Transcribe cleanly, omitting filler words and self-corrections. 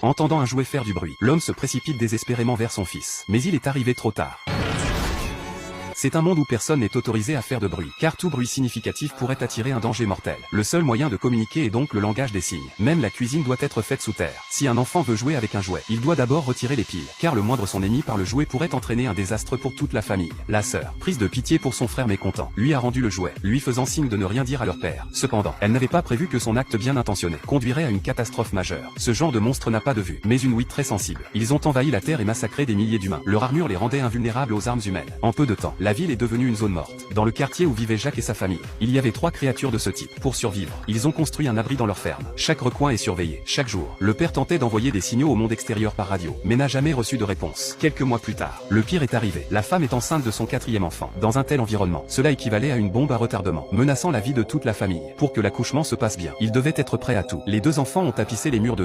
Entendant un jouet faire du bruit, l'homme se précipite désespérément vers son fils. Mais il est arrivé trop tard. C'est un monde où personne n'est autorisé à faire de bruit, car tout bruit significatif pourrait attirer un danger mortel. Le seul moyen de communiquer est donc le langage des signes. Même la cuisine doit être faite sous terre. Si un enfant veut jouer avec un jouet, il doit d'abord retirer les piles, car le moindre son émis par le jouet pourrait entraîner un désastre pour toute la famille. La sœur, prise de pitié pour son frère mécontent, lui a rendu le jouet, lui faisant signe de ne rien dire à leur père. Cependant, elle n'avait pas prévu que son acte bien intentionné conduirait à une catastrophe majeure. Ce genre de monstre n'a pas de vue, mais une ouïe très sensible. Ils ont envahi la terre et massacré des milliers d'humains. Leur armure les rendait invulnérables aux armes humaines. En peu de temps, la ville est devenue une zone morte. Dans le quartier où vivaient Jacques et sa famille, il y avait 3 créatures de ce type. Pour survivre, ils ont construit un abri dans leur ferme. Chaque recoin est surveillé. Chaque jour, le père tentait d'envoyer des signaux au monde extérieur par radio, mais n'a jamais reçu de réponse. Quelques mois plus tard, le pire est arrivé. La femme est enceinte de son 4e enfant. Dans un tel environnement, cela équivalait à une bombe à retardement, menaçant la vie de toute la famille. Pour que l'accouchement se passe bien, il devait être prêt à tout. Les 2 enfants ont tapissé les murs de